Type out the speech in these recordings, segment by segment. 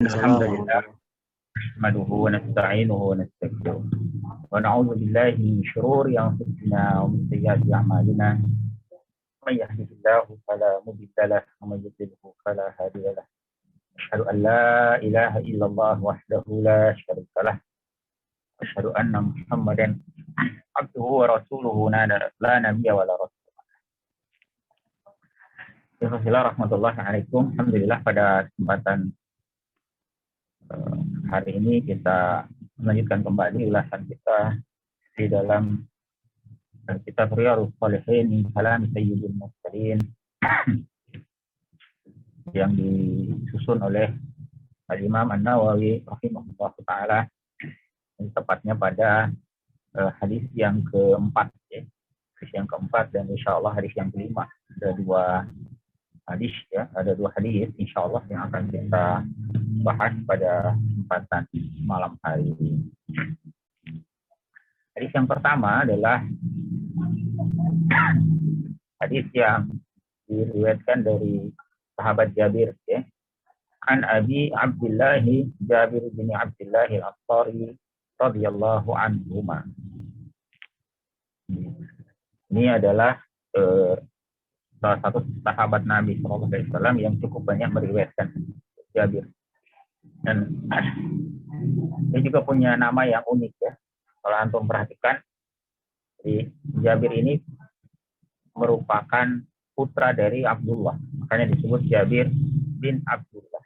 الحمد السلام لله عليكم. نحمده ونستعينه ونستغفره ونعوذ بالله من شرور أنفسنا ومن سيئات أعمالنا من يهده الله فلا مضل له ومن يضلل فلا هادي له أشهد أن لا إله إلا الله وحده لا شريك له أشهد أن محمدا عبده ورسوله لا نبي ولا رسول. Bismillahirrahmanirrahim. Alhamdulillah pada kesempatan hari ini kita melanjutkan kembali ulasan kita di dalam kitab Riyadhus Shalihin min kalam Sayyidil Mursalin yang disusun oleh Al-Imam An-Nawawi rahimahullah ta'ala, tepatnya pada hadis yang keempat, hadis yang keempat dan insya Allah hadis yang kelima. Ada dua hadis insya Allah yang akan kita bahas pada kesempatan malam hari ini. Hadis yang pertama adalah hadis yang diriwayatkan dari sahabat Jabir, An Abi Abdullah Jabir bin Abdullah Al-Ansari radhiyallahu anhuma. Ini adalah salah satu sahabat Nabi SAW yang cukup banyak meriwayatkan Jabir. Dan dia juga punya nama yang unik, ya. Kalau antum perhatikan, Jabir ini merupakan putra dari Abdullah. Makanya disebut Jabir bin Abdullah.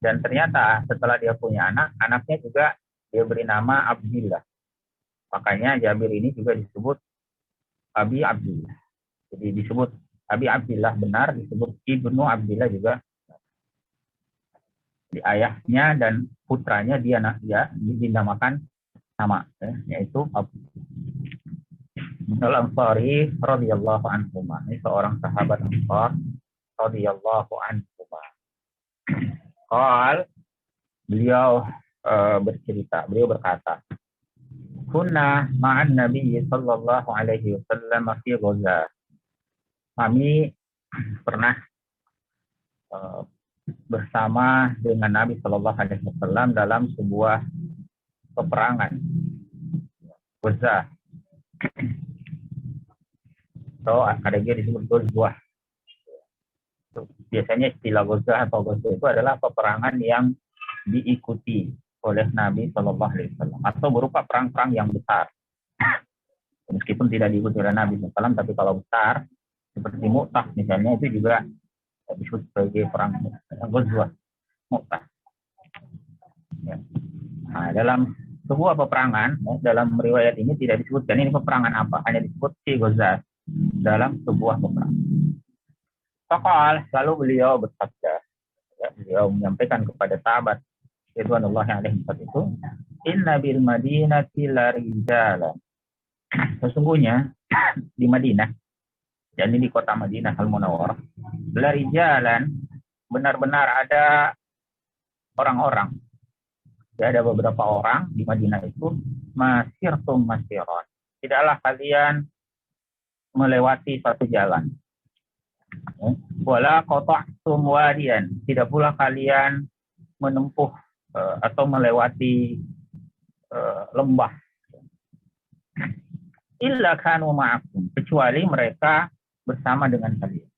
Dan ternyata setelah dia punya anak, anaknya juga dia beri nama Abdillah. Makanya Jabir ini juga disebut Abi Abdillah. Jadi disebut Abi Abdillah benar, disebut Ibnu Abdillah juga. Di ayahnya dan putranya dia dinamakan sama, yaitu Abu Al-Ansari radhiyallahu anhu. Ini seorang sahabat Ansar radhiyallahu anhu. Beliau berkata, "Kunna ma'an Nabi sallallahu alaihi wasallam fi Ghazah." Kami pernah bersama dengan Nabi Shallallahu Alaihi Wasallam dalam sebuah peperangan, Ghazah. Atau ada juga disebut Ghazwah. Biasanya istilah Ghazah atau Ghazwah itu adalah peperangan yang diikuti oleh Nabi Shallallahu Alaihi Wasallam atau berupa perang-perang yang besar. Meskipun tidak diikuti oleh Nabi SAW, tapi kalau besar seperti Mu'tah misalnya, itu juga disebut sebagai perang Ghazwah, Mu'tah. Ya. Nah, dalam sebuah peperangan, dalam riwayat ini tidak disebutkan ini peperangan apa, hanya disebut si Ghazwah dalam sebuah peperangan. Faqal, lalu beliau bersabda, beliau menyampaikan kepada sahabat ridwanullahi alaihim saat itu, inna bil madinati la rijalan. Sesungguhnya di Madinah, dan ini di kota Madinah Al-Munawwarah, lari jalan, benar-benar ada orang-orang. Ya, ada beberapa orang di Madinah itu, masirtum masiron. Tidaklah kalian melewati satu jalan. Wala qata'tum wadiyan. Tidak pula kalian menempuh atau melewati lembah. Illa kanu ma'akum. Kecuali mereka bersama dengan kalian.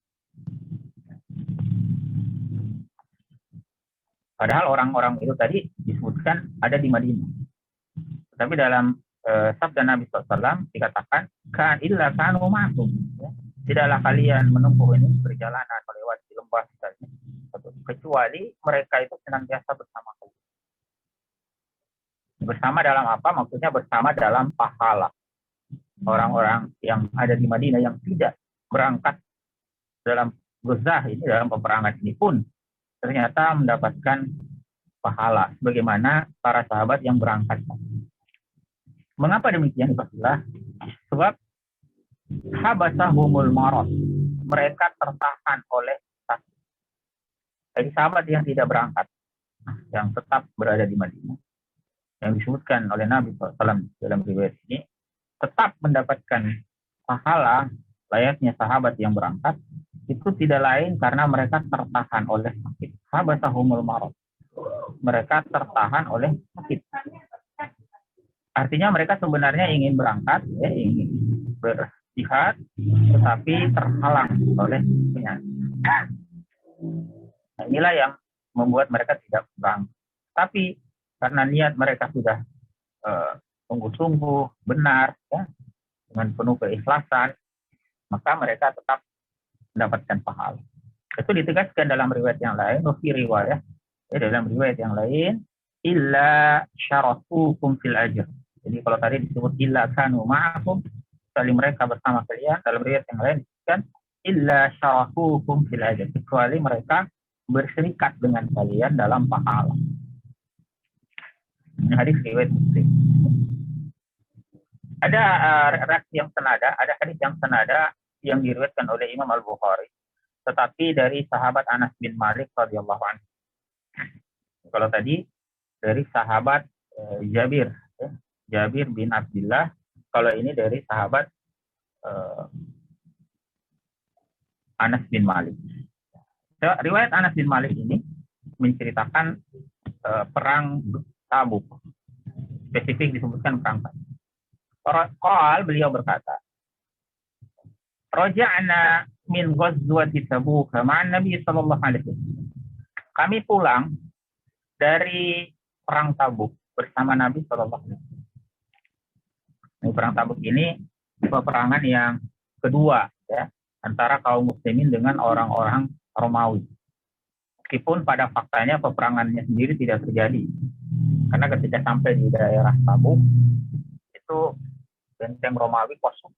Padahal orang-orang itu tadi disebutkan ada di Madinah. Tetapi dalam sabda Nabi SAW dikatakan, kan illa kanu ma'akum. Tidaklah kalian menempuh ini perjalanan melewati lembah misalnya, kecuali mereka itu senantiasa bersama kalian. Bersama dalam apa? Maksudnya bersama dalam pahala. Orang-orang yang ada di Madinah yang tidak berangkat dalam Ghazah ini, dalam peperangan ini pun ternyata mendapatkan pahala sebagaimana para sahabat yang berangkat. Mengapa demikian? Sebab habasahumul marad, mereka tertahan oleh sakit. Jadi sahabat yang tidak berangkat, yang tetap berada di Madinah, yang disebutkan oleh Nabi SAW dalam riwayat ini, tetap mendapatkan pahala layaknya sahabat yang berangkat, itu tidak lain karena mereka tertahan oleh sakit. Habasahumul marad. mereka tertahan oleh sakit. Artinya mereka sebenarnya ingin berangkat, ya, ingin berjihad, tetapi terhalang oleh penyakit. Nah, inilah yang membuat mereka tidak berangkat. Tapi karena niat mereka sudah sungguh-sungguh benar, ya, dengan penuh keikhlasan, maka mereka tetap mendapatkan pahala. Itu ditegaskan dalam riwayat yang lain, riwayat, ya, dalam riwayat yang lain, illa syarafukum fil ajr. Jadi kalau tadi disebut illa kanu ma'akum, kecuali mereka bersama kalian, dalam riwayat yang lain disebutkan illa syarafukum fil ajr, kecuali mereka berserikat dengan kalian dalam pahala. Ini hadis riwayat Muslim. Ada reaksi yang senada, ada hadis yang senada yang diriwayatkan oleh Imam Al-Bukhari, tetapi dari sahabat Anas bin Malik radhiyallahu anhu. Kalau tadi dari sahabat Jabir, ya, Jabir bin Abdullah. Kalau ini dari sahabat Anas bin Malik. Riwayat Anas bin Malik ini menceritakan perang Tabuk. Spesifik disebutkan perang Tabuk. Qal, beliau berkata, Raja'na min ghazwati Tabuk ma'an Nabi sallallahu alaihi wasallam. Kami pulang dari perang Tabuk bersama Nabi sallallahu alaihi wasallam. Perang Tabuk ini peperangan yang kedua, ya, antara kaum muslimin dengan orang-orang Romawi. Meskipun pada faktanya peperangannya sendiri tidak terjadi. Karena ketika sampai di daerah Tabuk, itu benteng Romawi kosong.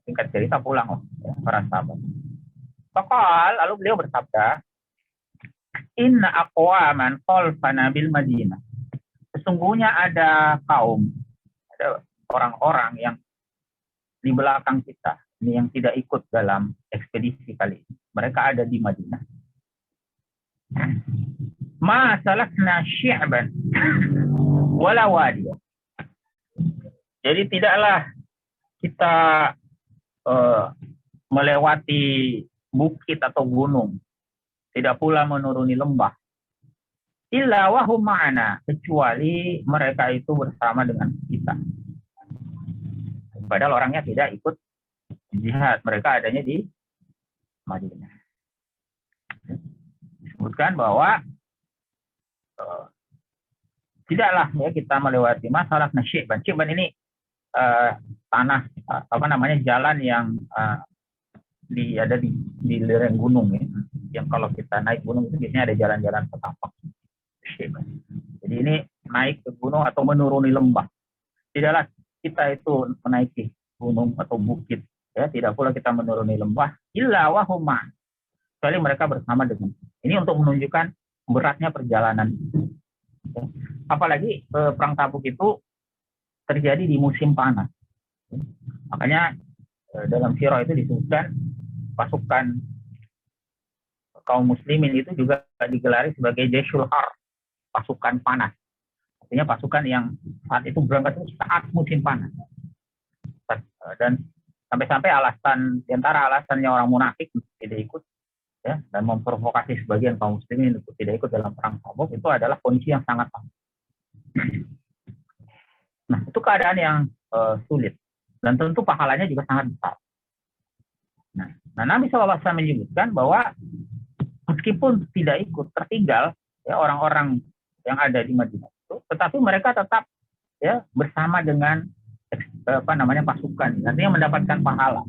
Singkat cerita pulang, ya, para sahabat. Faqal, lalu beliau bersabda, Inna aqwaman khalfana bil Madinah. Sesungguhnya ada kaum, ada orang-orang yang di belakang kita, ini yang tidak ikut dalam ekspedisi kali ini. Mereka ada di Madinah. Ma salakna syi'ban wala wadiya. Jadi tidaklah kita melewati bukit atau gunung, tidak pula menuruni lembah. Illa wahum ma'ana, kecuali mereka itu bersama dengan kita. Padahal orangnya tidak ikut jihad, mereka adanya di Madinah. Disebutkan bahwa tidaklah, ya, kita melewati masalah nasyiban. Syiban ini tanah, jalan yang ada di lereng gunung, ya. Yang kalau kita naik gunung itu biasanya ada jalan-jalan setapak. Jadi ini naik ke gunung atau menuruni lembah. Tidaklah kita itu menaiki gunung atau bukit, ya, tidak pula kita menuruni lembah. Illa wahum ma'ana, kecuali mereka bersama dengan. Ini untuk menunjukkan beratnya perjalanan. Apalagi perang Tabuk itu terjadi di musim panas. Makanya dalam sirah itu disebutkan pasukan kaum muslimin itu juga digelari sebagai Jayshul Har, pasukan panas. Artinya pasukan yang saat itu berangkat saat musim panas. Dan sampai-sampai di antara alasannya orang munafik tidak ikut, ya, dan memprovokasi sebagian kaum muslimin untuk tidak ikut dalam perang Tabuk itu adalah kondisi yang sangat panas. Nah, itu keadaan yang sulit dan tentu pahalanya juga sangat besar. Nah, Nabi SAW menyebutkan bahwa meskipun tidak ikut, tertinggal, ya, orang-orang yang ada di Madinah itu, tetapi mereka tetap, ya, bersama dengan pasukan, artinya mendapatkan pahala.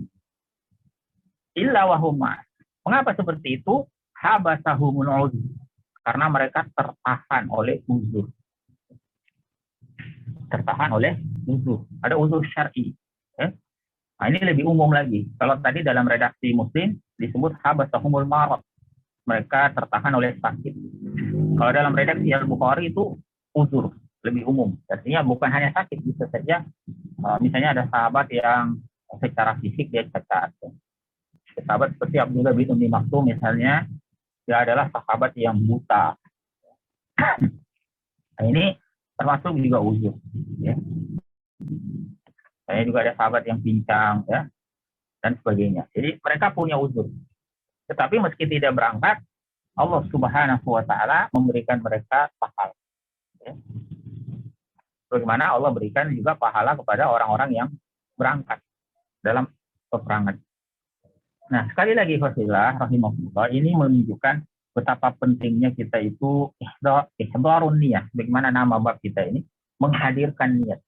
Illa wahuma. Mengapa seperti itu? Habasahumul uzur, karena mereka tertahan oleh uzur. Tertahan oleh uzur. Ada uzur syar'i. Ya. Nah, ini lebih umum lagi. Kalau tadi dalam redaksi Muslim disebut habasahumul marad, mereka tertahan oleh sakit. Kalau dalam redaksi Al-Bukhari itu uzur, lebih umum. Artinya bukan hanya sakit, bisa saja misalnya ada sahabat yang secara fisik dia cacat. Sahabat seperti Abdullah bin Ummi Maktum misalnya, dia adalah sahabat yang buta. Nah, ini termasuk juga uzur, ya. Saya juga ada sahabat yang pincang, ya, dan sebagainya. Jadi mereka punya uzur. Tetapi meski tidak berangkat, Allah Subhanahu wa taala memberikan mereka pahala. Ya. Bagaimana Allah berikan juga pahala kepada orang-orang yang berangkat dalam peperangan. Nah, sekali lagi Fasilah rahimahullah, ini menunjukkan betapa pentingnya kita itu ihdharun niyah. Bagaimana nama bab kita ini menghadirkan niat.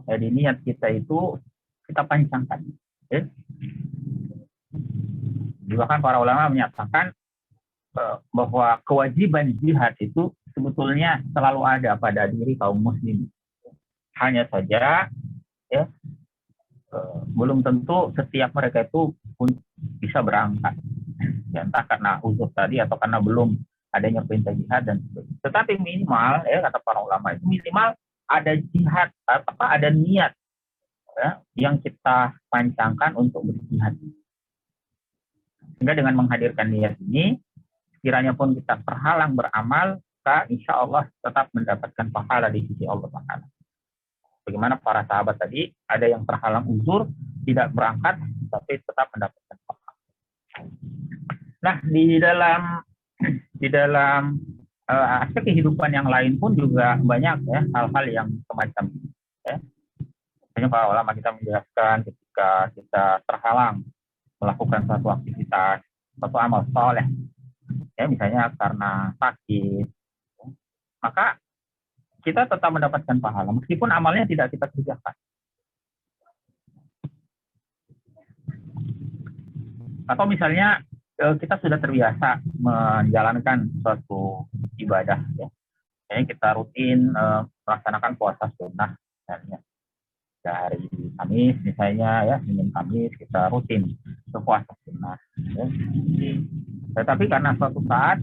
Jadi niat kita itu kita pancangkan. Ya. Bahkan para ulama menyatakan bahwa kewajiban jihad itu sebetulnya selalu ada pada diri kaum muslim. Hanya saja ya belum tentu setiap mereka itu pun bisa berangkat. Ya, entah karena uzur tadi atau karena belum adanya perintah jihad dan sebagainya. Tetapi minimal ya kata para ulama itu minimal ada jihad ada niat ya, yang kita pancangkan untuk berjihad. Sehingga dengan menghadirkan niat ini, kiranya pun kita terhalang beramal, maka insya Allah tetap mendapatkan pahala di sisi Allah Taala. Bagaimana para sahabat tadi, ada yang terhalang uzur, tidak berangkat, tapi tetap mendapatkan pahala. Nah, di dalam aspek kehidupan yang lain pun juga banyak ya hal-hal yang semacam ini. Ya. Misalnya para ulama kita menjelaskan ketika kita terhalang melakukan suatu aktivitas, suatu amal soleh, ya misalnya karena sakit, ya, maka kita tetap mendapatkan pahala meskipun amalnya tidak kita kerjakan. Atau misalnya kita sudah terbiasa menjalankan suatu ibadah, ya. Jadi kita rutin melaksanakan puasa sunnah, misalnya dari Kamis misalnya ya, Senin Kamis kita rutin berpuasa sunnah. Ya. Tetapi karena suatu saat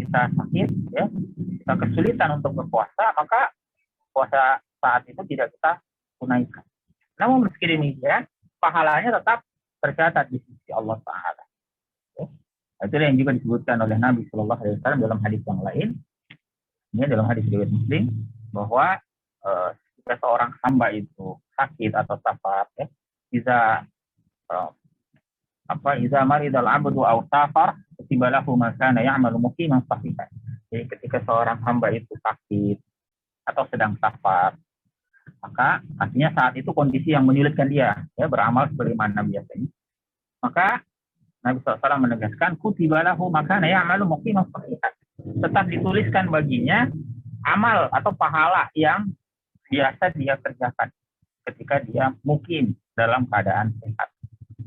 kita sakit, ya, kita kesulitan untuk berpuasa, maka puasa saat itu tidak kita tunaikan. Namun meski demikian, pahalanya tetap tercatat di sisi Allah Taala. Ya. Itu yang juga disebutkan oleh Nabi Shallallahu Alaihi Wasallam dalam hadis yang lain. Ini dalam hadis riwayat Muslim bahwa jika seorang hamba itu sakit atau safar, ya, iza maridal abdu aw safar tibalahu ma kana ya'malu muqiman sahihan. Jadi ketika seorang hamba itu sakit atau sedang safar, maka artinya saat itu kondisi yang menyulitkan dia ya beramal sebagaimana biasanya. Maka Nabi SAW menegaskan kutibalahu ma kana ya'malu muqiman sahihan. Tetap dituliskan baginya amal atau pahala yang biasa dia kerjakan ketika dia mukim dalam keadaan sehat,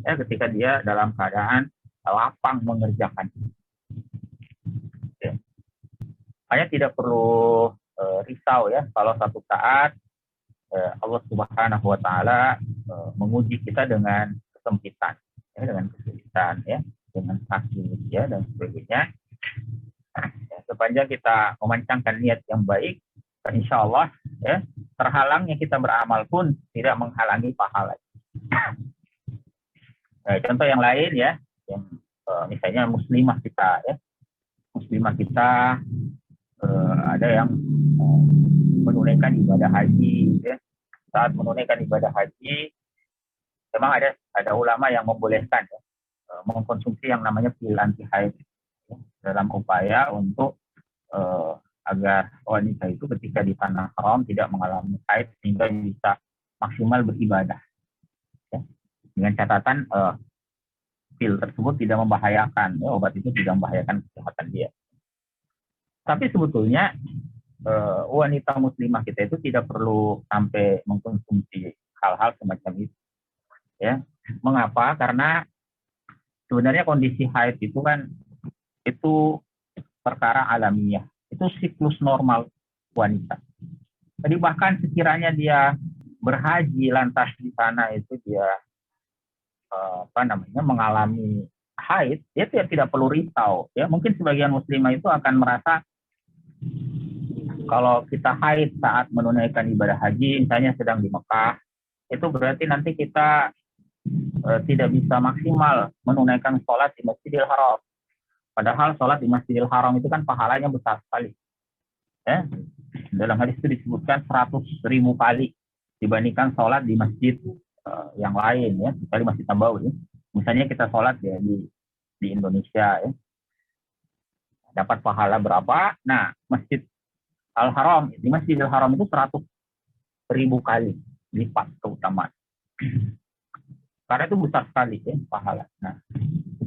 ya, ketika dia dalam keadaan lapang mengerjakan. Ya. Hanya tidak perlu risau ya kalau satu saat Allah Subhanahu Wa Taala menguji kita dengan kesempitan, ya, dengan kesulitan, ya, dengan sakit, ya, dan sebagainya. Ya, sepanjang kita memancangkan niat yang baik, insya Allah ya terhalangnya kita beramal pun tidak menghalangi pahala. Nah, contoh yang lain ya, yang misalnya muslimah kita ya, ada yang menunaikan ibadah haji ya. Saat menunaikan ibadah haji, memang ada ulama yang membolehkan ya, mengkonsumsi yang namanya pil anti haid ya, dalam upaya untuk agar wanita itu ketika di tanah haram tidak mengalami haid sehingga bisa maksimal beribadah. Ya. Dengan catatan pil tersebut tidak membahayakan, ya, obat itu tidak membahayakan kesehatan dia. Tapi sebetulnya wanita muslimah kita itu tidak perlu sampai mengkonsumsi hal-hal semacam itu. Ya. Mengapa? Karena sebenarnya kondisi haid itu kan itu perkara alamiah. Itu siklus normal wanita. Jadi bahkan sekiranya dia berhaji lantas di sana itu dia mengalami haid, dia tidak perlu risau. Ya, mungkin sebagian muslimah itu akan merasa kalau kita haid saat menunaikan ibadah haji, misalnya sedang di Mekah, itu berarti nanti kita tidak bisa maksimal menunaikan sholat di Masjidil Haram. Padahal sholat di Masjidil Haram itu kan pahalanya besar sekali. Ya. Dalam hadis itu disebutkan 100.000 kali dibandingkan sholat di masjid yang lain ya, kecuali Masjid Nabawi. Misalnya kita sholat ya di Indonesia ya. dapat pahala berapa? Nah, Masjid Al-Haram, di Masjidil Haram itu 100.000 kali lipat keutamaan. Karena itu besar sekali ya pahala. Nah,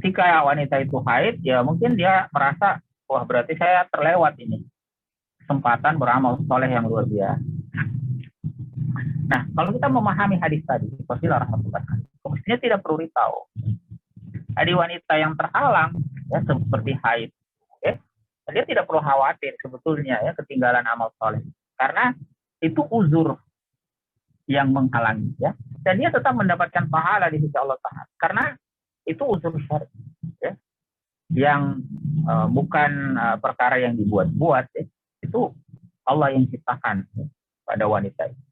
ketika wanita itu haid, ya mungkin dia merasa, wah berarti saya terlewat ini kesempatan beramal soleh yang luar biasa. Nah, kalau kita memahami hadis tadi, mestinya tidak perlu risau. Ada wanita yang terhalang, ya seperti haid, ya, dia tidak perlu khawatir sebetulnya ya ketinggalan amal soleh, karena itu uzur yang menghalangi, ya, dan dia tetap mendapatkan pahala di sisi Allah Taala, karena itu uzur syar'i, ya, yang bukan perkara yang dibuat-buat, ya. Itu Allah yang ciptakan ya, pada wanita itu.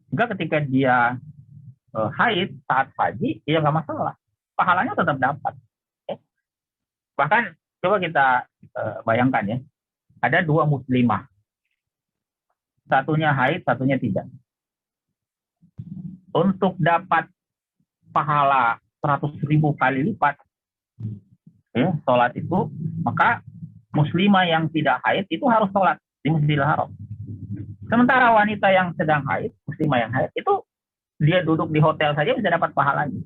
Juga ketika dia haid saat haji, ya nggak masalah, pahalanya tetap dapat. Ya. Bahkan coba kita bayangkan ya, ada 2 muslimah, satunya haid, satunya tidak. Untuk dapat pahala 100.000 kali lipat, ya, sholat itu, maka muslimah yang tidak haid itu harus sholat di Masjidil Haram. Sementara wanita yang sedang haid, muslimah yang haid, itu dia duduk di hotel saja bisa dapat pahalanya.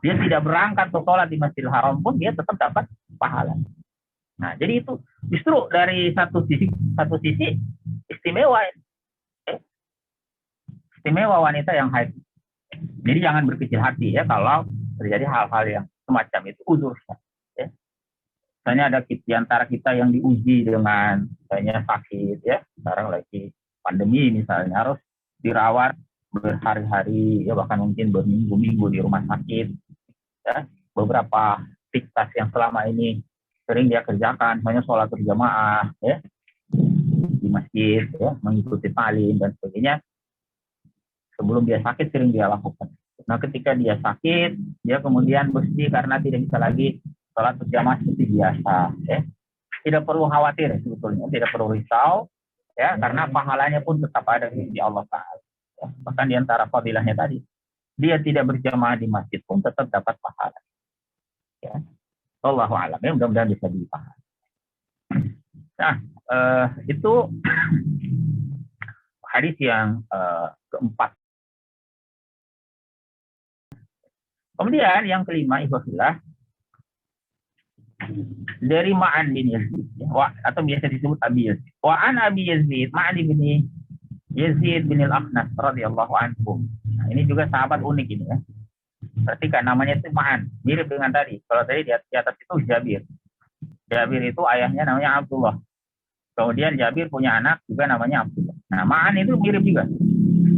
Dia tidak berangkat ke sholat di Masjidil Haram pun dia tetap dapat pahala. Nah, jadi itu justru dari satu sisi istimewa, istimewa wanita yang haid. Jadi jangan berkecil hati ya kalau terjadi hal-hal yang semacam itu, uzur. Ya. Misalnya ada di antara kita yang diuji dengan misalnya sakit ya, sekarang lagi pandemi misalnya, harus dirawat berhari-hari ya, bahkan mungkin berminggu-minggu di rumah sakit. Ya. Beberapa aktivitas yang selama ini sering dia kerjakan, misalnya sholat berjamaah ya di masjid ya, mengikuti talim dan sebagainya, sebelum dia sakit sering dia lakukan. Nah, ketika dia sakit, dia kemudian mesti karena tidak bisa lagi sholat berjamaah seperti biasa. Ya. Tidak perlu khawatir sebetulnya, tidak perlu risau, ya, karena pahalanya pun tetap ada di Allah Taala. Ya. Bahkan di antara fadilahnya tadi, dia tidak berjamaah di masjid pun tetap dapat pahala. Ya. Wallahu a'lam. Ya, mudah-mudahan bisa dipahami. Nah, itu hadis yang keempat. Kemudian yang kelima, ikhwafillah, dari Ma'an bin Yazid, atau biasa disebut Abi Yazid. Wa'an Abi Yazid, Ma'an bin Yazid bin al-Akhnas radhiyallahu anhu. Nah, ini juga sahabat unik ini ya. Perhatikan namanya itu Ma'an, mirip dengan tadi. Kalau tadi di atas itu Jabir. Jabir itu ayahnya namanya Abdullah. Kemudian Jabir punya anak juga namanya Abdullah. Nah, Ma'an itu mirip juga.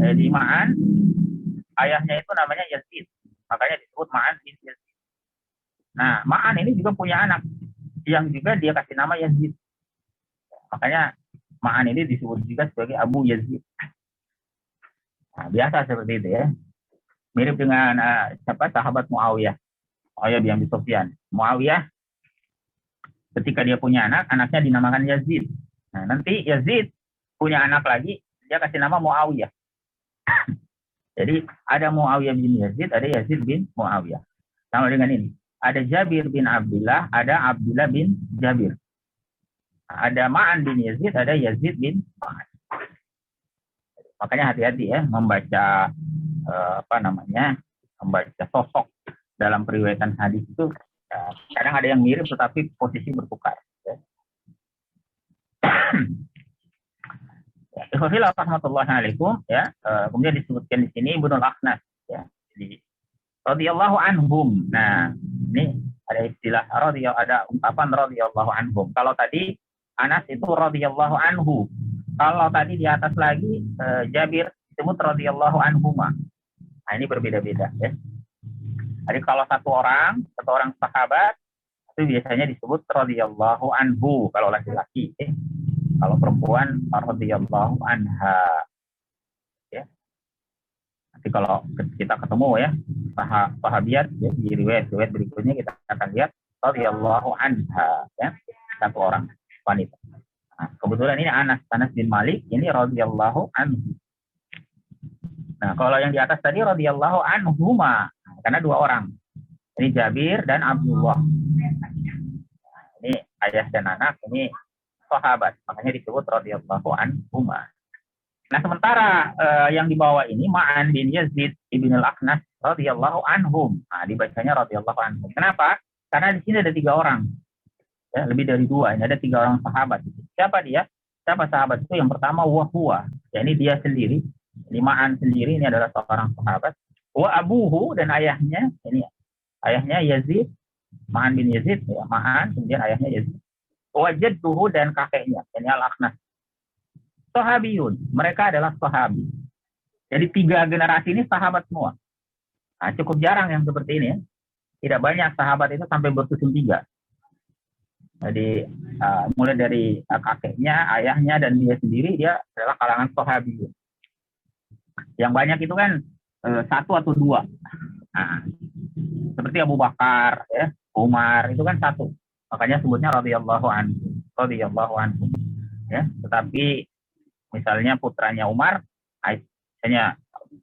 Jadi Ma'an ayahnya itu namanya Yazid. Makanya disebut Ma'an bin Yazid. Nah, Ma'an ini juga punya anak yang juga dia kasih nama Yazid. Makanya Ma'an ini disebut juga sebagai Abu Yazid. Nah, biasa seperti itu ya. Mirip dengan sahabat Muawiyah. Muawiyah bin Abi Sufyan. Muawiyah ketika dia punya anak, anaknya dinamakan Yazid. Nah, nanti Yazid punya anak lagi, dia kasih nama Muawiyah. Jadi ada Muawiyah bin Yazid, ada Yazid bin Muawiyah. Sama dengan ini. Ada Jabir bin Abdullah, ada Abdullah bin Jabir. Ada Ma'an bin Yazid, ada Yazid bin Ma'an. Makanya hati-hati ya membaca membaca sosok dalam periwayatan hadis itu. Kadang ada yang mirip tetapi posisi bertukar. Ya. Ikhwafillah rahmatullahi alaikum ya. Kemudian disebutkan di sini Ibnu al-Akhnas ya. Jadi radhiyallahu anhum. Nah, ini ada istilah ada ungkapan radhiyallahu anhum. Kalau tadi Anas itu radhiyallahu anhu. Kalau tadi di atas lagi Jabir disebut radhiyallahu anhuma. Nah, ini berbeda-beda ya. Jadi kalau satu orang sahabat itu biasanya disebut radhiyallahu anhu kalau laki-laki ya. Kalau perempuan radhiyallahu anha. Ya. Nanti kalau kita ketemu ya sahabiat ya, di riwayat berikutnya kita akan lihat radhiyallahu anha ya, satu orang wanita. Nah, kebetulan ini Anas bin Malik, ini radhiyallahu anhu. Nah, kalau yang di atas tadi radhiyallahu anhuma, karena 2 orang. Ini Jabir dan Abdullah. Ini ayah dan anak ini sahabat, makanya disebut radhiyallahu anhuma. Nah, sementara yang dibawa ini Ma'an bin Yazid ibn al-Aqnas radhiyallahu anhum. Nah, dibacanya radhiyallahu anhum. Kenapa? Karena di sini ada 3 orang. Ya, lebih dari 2. Ini ada 3 orang sahabat. Siapa dia? Siapa sahabat itu? Yang pertama wahwa. Ya, ini dia sendiri. Ini Ma'an sendiri, ini adalah seorang sahabat. Wa abuhu, dan ayahnya, ini ayahnya Yazid, Ma'an bin Yazid, ya, Ma'an, kemudian ayahnya Yazid. Wa jadduhu, dan kakeknya, ini al-Aqnas. Sahabiyun, mereka adalah sahabi. Jadi 3 generasi ini sahabat semua. Nah, cukup jarang yang seperti ini ya. Tidak banyak sahabat itu sampai bersusun 3. Jadi mulai dari kakeknya, ayahnya, dan dia sendiri, dia adalah kalangan sahabiyun. Yang banyak itu kan 1 atau 2. Nah, seperti Abu Bakar, ya, Umar, itu kan 1. Makanya sebutnya radhiyallahu anhu. Ya, tetapi misalnya putranya Umar, misalnya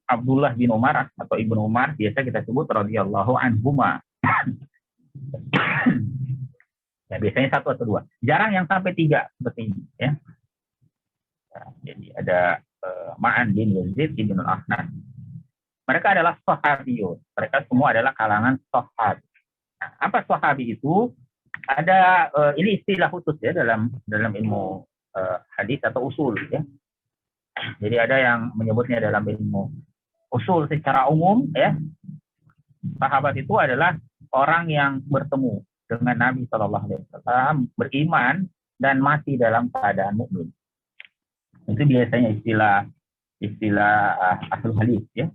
Abdullah bin Umar atau Ibnu Umar, biasa kita sebut radhiyallahu anhuma. Ya, biasanya 1 atau 2. Jarang yang sampai 3 seperti ini. Ya. Nah, jadi ada Ma'an bin Yazid ibn al-Aqnas. Mereka adalah sahabiyun. Mereka semua adalah kalangan sahabi. Nah, apa sahabi itu? Ada ini istilah khusus ya dalam ilmu hadis atau usul ya. Jadi ada yang menyebutnya dalam ilmu usul secara umum ya. Sahabat itu adalah orang yang bertemu dengan Nabi Shallallahu Alaihi Wasallam, beriman dan mati dalam keadaan mukmin. Itu biasanya istilah ahlul hadis ya.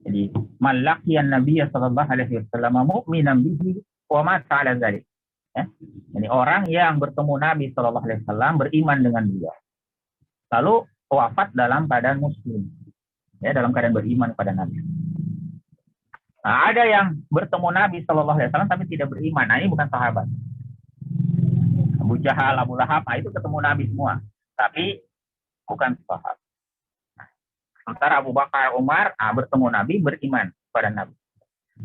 Jadi malakian Nabi Shallallahu Alaihi Wasallam mu'minan bihi wa mata ala dzalik. Ya. Jadi orang yang bertemu Nabi Shallallahu Alaihi Wasallam beriman dengan dia, lalu wafat dalam keadaan muslim, ya, dalam keadaan beriman pada Nabi. Nah, ada yang bertemu Nabi Shallallahu Alaihi Wasallam tapi tidak beriman. Nah, ini bukan sahabat. Abu Jahal, Abu Lahab, itu ketemu Nabi semua, tapi bukan sahabat. Sementara Abu Bakar, Umar, bertemu Nabi, beriman pada Nabi.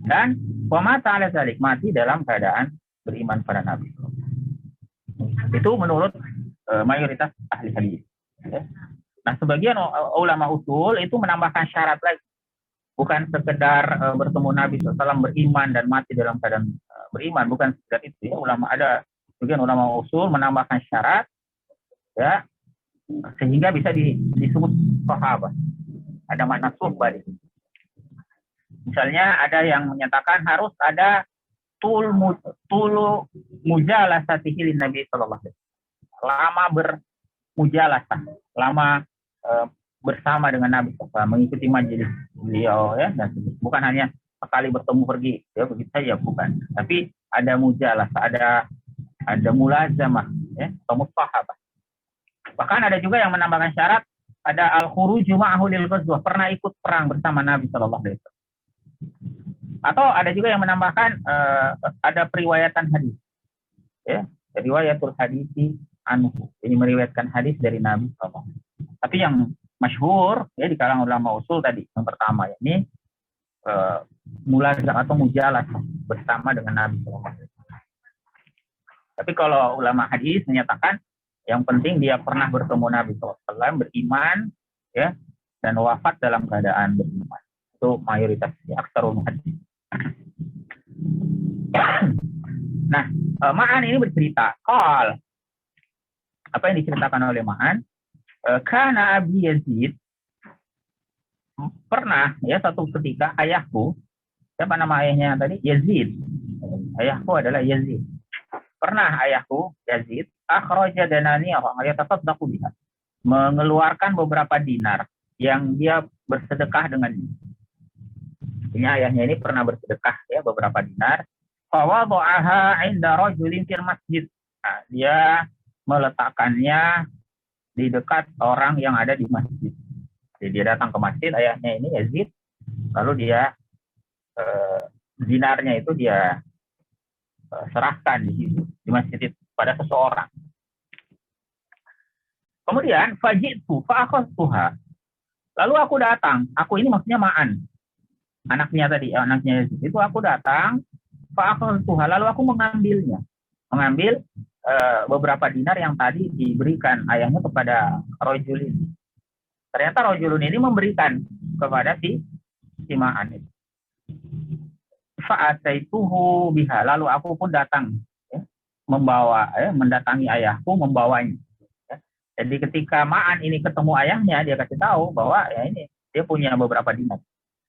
Dan wamata ala dzalik, mati dalam keadaan beriman pada Nabi. Itu menurut mayoritas ahli hadis. Ya. Nah, sebagian ulama usul itu menambahkan syarat lagi. Bukan sekedar bertemu Nabi SAW beriman dan mati dalam keadaan beriman, bukan sekedar itu. Ya. Sebagian ulama usul menambahkan syarat, ya, sehingga bisa disebut sahabat. Ada makna suhbah di sini. Misalnya ada yang menyatakan harus ada tulu mujalasatihi lin Nabi sallallahu alaihi wasallam. Lama bermujalasah, lama bersama dengan Nabi SAW, mengikuti majelis beliau ya, dan bukan hanya sekali bertemu pergi ya begitu saja, bukan. Tapi ada mujalasah, ada mulazamah ya, atau musahabah. Bahkan ada juga yang menambahkan syarat ada al-khuruju ma'ahu lil ghazwah, pernah ikut perang bersama Nabi sallallahu alaihi wasallam. Atau ada juga yang menambahkan ada periwayatan hadis. Ya, riwayatul hadisi anhu. Ini meriwayatkan hadis dari Nabi sallallahu alaihi wasallam. Tapi yang masyhur ya di kalangan ulama usul tadi yang pertama ini mulazam atau mujalah bersama dengan Nabi sallallahu alaihi wasallam. Tapi kalau ulama hadis menyatakan yang penting dia pernah bertemu Nabi SAW, beriman, ya, dan wafat dalam keadaan beriman. Itu mayoritas ya, aksarul hadis. Nah, Ma'an ini bercerita, apa yang diceritakan oleh Ma'an? Karena Abi Yazid pernah, ya, satu ketika ayahku, siapa nama ayahnya tadi? Yazid. Ayahku adalah Yazid. Pernah ayahku Yazid akhraja dananiya wa yatasaddaqu biha, mengeluarkan beberapa dinar yang dia bersedekah dengannya. Ini ayahnya ini pernah bersedekah ya beberapa dinar. Fa wada'aha 'inda rajulin fil masjid. Nah, dia meletakkannya di dekat orang yang ada di masjid. Jadi dia datang ke masjid, ayahnya ini Yazid, lalu dia dinarnya itu dia serahkan di situ di masjid itu pada seseorang. Kemudian fajitu fa'akhadtuha. Lalu aku datang. Aku ini maksudnya Ma'an. Anaknya tadi, anaknya Yazid. Itu aku datang fa'akhadtuha. Lalu aku mengambil beberapa dinar yang tadi diberikan ayahnya kepada rojul ini. Ternyata rojulun ini memberikan kepada si Ma'an itu. Fa'ataituhu biha, lalu aku pun datang, ya, mendatangi ayahku membawanya. Ya. Jadi ketika Ma'an ini ketemu ayahnya, dia kasih tahu bahwa ya ini dia punya beberapa dinar.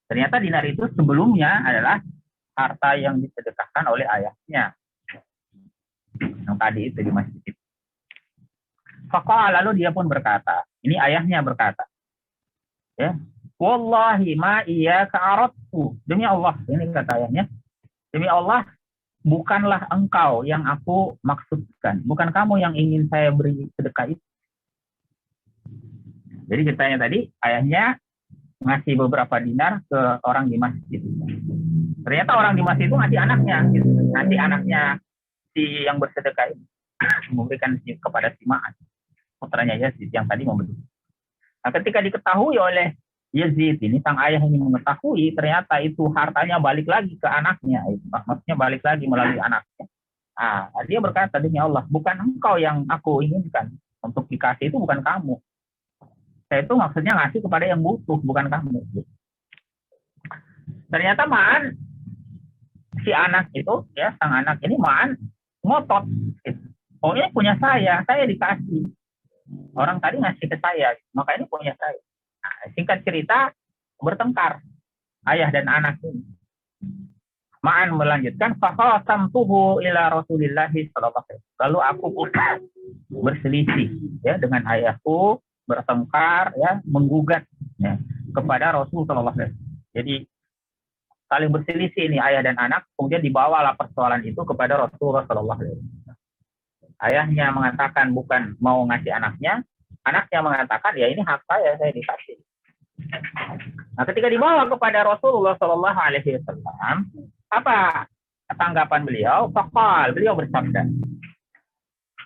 Ternyata dinar itu sebelumnya adalah harta yang disedekahkan oleh ayahnya. Yang tadi itu di masjid. Faqala, lalu dia pun berkata, ini ayahnya berkata, ya, wallahi ma iyyaka aradtu, demi Allah, ini kata ayahnya, demi Allah, bukanlah engkau yang aku maksudkan, bukan kamu yang ingin saya beri sedekah itu. Jadi ceritanya tadi, ayahnya ngasih beberapa dinar ke orang di masjid. Ternyata orang di masjid itu ngasih anaknya, gitu. Ngasih anaknya si yang bersedekah itu, memberikan kepada si Ma'an, putranya Yazid yang tadi memberi. Nah, ketika diketahui oleh Yazid ini, sang ayah ini mengetahui, ternyata itu hartanya balik lagi ke anaknya, maksudnya balik lagi melalui anaknya. Ah, dia berkata, demi Allah, bukan engkau yang aku inginkan untuk dikasih, itu bukan kamu. Saya itu maksudnya ngasih kepada yang butuh, bukan kamu. Ternyata Ma'an, si anak itu, ya, sang anak ini Ma'an ngotot. Oh, ini punya saya dikasih. Orang tadi ngasih ke saya, maka ini punya saya. Nah, singkat cerita, bertengkar ayah dan anak ini. Ma'an melanjutkan, faqasamtuhu ila Rasulillah sallallahu alaihi wasallam. Lalu aku pun berselisih, ya, dengan ayahku, bertengkar, ya, menggugat, ya, kepada Rasul sallallahu alaihi wasallam. Jadi saling berselisih ini ayah dan anak, kemudian dibawalah persoalan itu kepada Rasulullah sallallahu alaihi wasallam. Ayahnya mengatakan bukan mau ngasih anaknya mengatakan ya ini hak saya dikasih. Nah, ketika dibawa kepada Rasulullah sallallahu alaihi wasallam, apa tanggapan beliau? Faqal, beliau bersabda,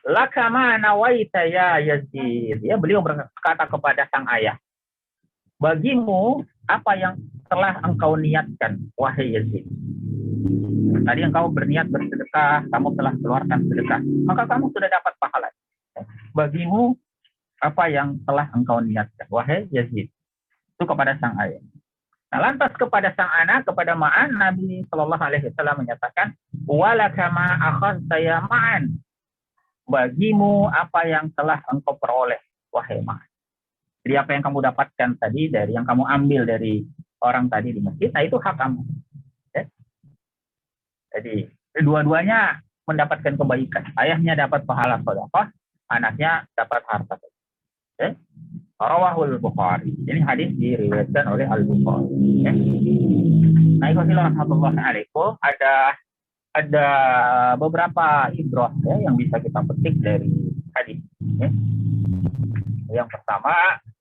laka ma nawaita ya Yazid. Ya, beliau berkata kepada sang ayah, bagimu apa yang telah engkau niatkan, wahai Yazid. Tadi engkau berniat bersedekah, kamu telah keluarkan sedekah, maka kamu sudah dapat pahala. Bagimu apa yang telah engkau niatkan, wahai Yazid. Itu kepada sang ayah. Nah, lantas kepada sang anak, kepada Ma'an, Nabi Shallallahu Alaihi Wasallam menyatakan, walaka ma akhadta ya Ma'an. Bagimu apa yang telah engkau peroleh, wahai Ma'an. Jadi apa yang kamu dapatkan tadi, dari yang kamu ambil dari orang tadi di masjid, nah itu hak kamu. Ya? Jadi dua-duanya mendapatkan kebaikan. Ayahnya dapat pahala sedekah, anaknya dapat harta. Ya? Rawahul Bukhari. Ini hadis diriwayatkan oleh Al-Bukhari. Ya? Nah, warahmatullahi wabarakatuh. Ada beberapa ibrah, ya, yang bisa kita petik dari hadis. Ya? Yang pertama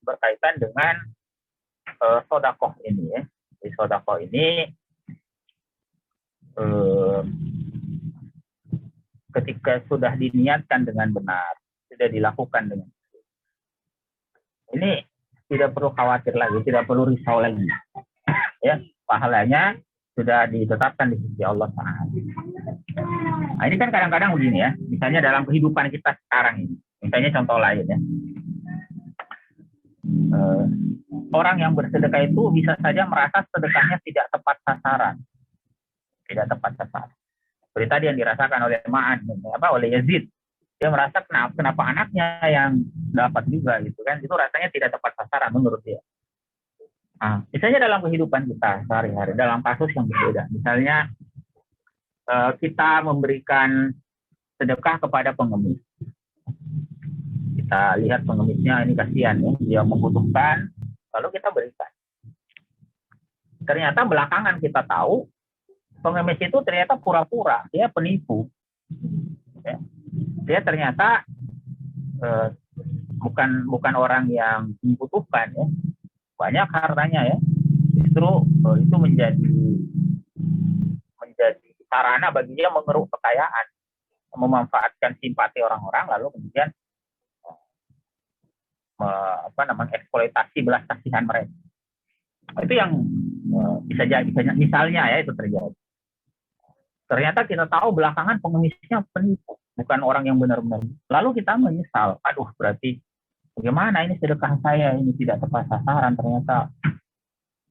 berkaitan dengan sodakoh ini, ya. Di sodakoh ini ketika sudah diniatkan dengan benar, sudah dilakukan dengan benar, ini tidak perlu khawatir lagi, tidak perlu risau lagi, ya, pahalanya sudah ditetapkan di sisi Allah Ta'ala. Nah, ini kan kadang-kadang begini, ya, misalnya dalam kehidupan kita sekarang ini, misalnya contoh lain, ya, orang yang bersedekah itu bisa saja merasa sedekahnya tidak tepat sasaran. Tidak tepat sasaran. Seperti tadi yang dirasakan oleh Ma'an, oleh Yazid. Dia merasa kenapa anaknya yang dapat juga, gitu kan. Itu rasanya tidak tepat sasaran menurut dia. Nah, misalnya dalam kehidupan kita sehari-hari, dalam kasus yang berbeda. Misalnya kita memberikan sedekah kepada pengemis. Kita lihat pengemisnya ini kasihan, ya, dia membutuhkan, lalu kita berikan. Ternyata belakangan kita tahu pengemis itu ternyata pura-pura, dia penipu. Ya. Dia ternyata bukan orang yang membutuhkan, ya. Banyak hartanya, ya. Justru itu menjadi sarana bagi dia mengeruk kekayaan, memanfaatkan simpati orang-orang, lalu kemudian eksploitasi belas kasihan mereka. Itu yang bisa jadi, misalnya, ya, itu terjadi. Ternyata kita tahu belakangan pengemisnya penipu. bukan orang yang benar-benar. Lalu kita menyesal, aduh berarti bagaimana ini sedekah saya ini tidak tepat sasaran, ternyata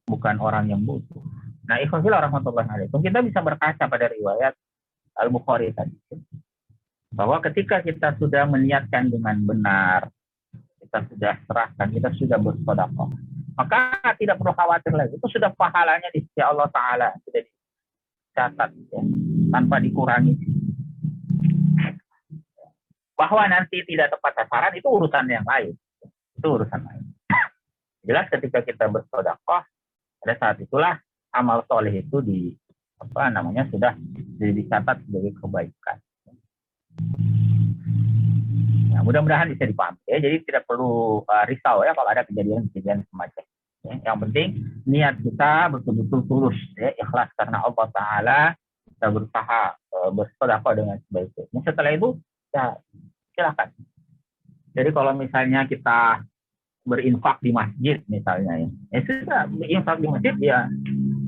bukan orang yang butuh. Nah, ikhwatilah rahmatullahi alaikum, kita bisa berkaca pada riwayat Al-Bukhari tadi, bahwa ketika kita sudah meniatkan dengan benar, kita sudah serahkan, kita sudah bersedekah, maka tidak perlu khawatir lagi. Itu sudah pahalanya di sisi Allah Ta'ala, sudah dicatat ya, tanpa dikurangi. Bahwa nanti tidak tepat sasaran itu urusan yang lain. Itu urusan lain. Jelas ketika kita bersedekah, pada saat itulah amal soleh itu sudah dicatat sebagai kebaikan. Ya, mudah-mudahan bisa dipahami. Ya, jadi tidak perlu risau ya kalau ada kejadian-kejadian semacam. Ya, yang penting niat kita betul-betul tulus, ya, ikhlas karena Allah Ta'ala, kita berusaha bersedekah dengan sebaik-baiknya. Setelah itu, ya silakan. Jadi kalau misalnya kita berinfak di masjid misalnya, ya sudah berinfak di masjid ya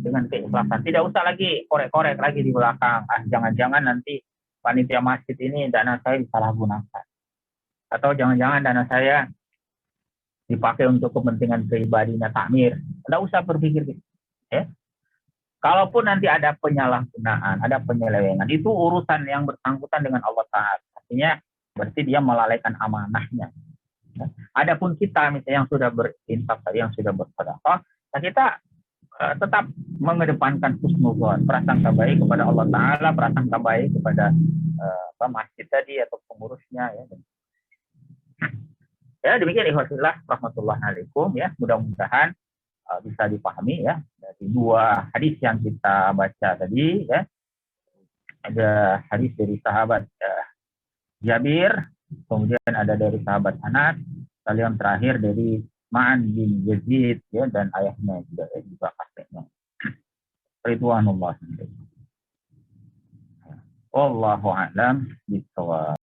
dengan keikhlasan. Tidak usah lagi korek-korek lagi di belakang. Jangan-jangan nanti panitia masjid ini dana saya disalahgunakan. Atau jangan-jangan dana saya dipakai untuk kepentingan pribadinya takmir. Tidak usah berpikir gitu. Ya. Kalaupun nanti ada penyalahgunaan, ada penyelewengan, itu urusan yang bersangkutan dengan Allah Ta'ala. Artinya berarti dia melalaikan amanahnya. Adapun kita misalnya yang sudah berinfak tadi, yang sudah bersedekah, kita tetap mengedepankan husnudzon, prasangka baik kepada Allah Ta'ala, prasangka baik kepada masjid tadi atau pengurusnya. Ya demikian ikhwatillah rahmatullahi alaikum ya, mudah-mudahan bisa dipahami ya dari dua hadis yang kita baca tadi ya. Ada hadis dari sahabat Jabir, kemudian ada dari sahabat Anas, lalu yang terakhir dari Ma'an bin Yazid ya, dan ayahnya juga kakeknya. Ridwanullah. Wallahu a'lam bishawab.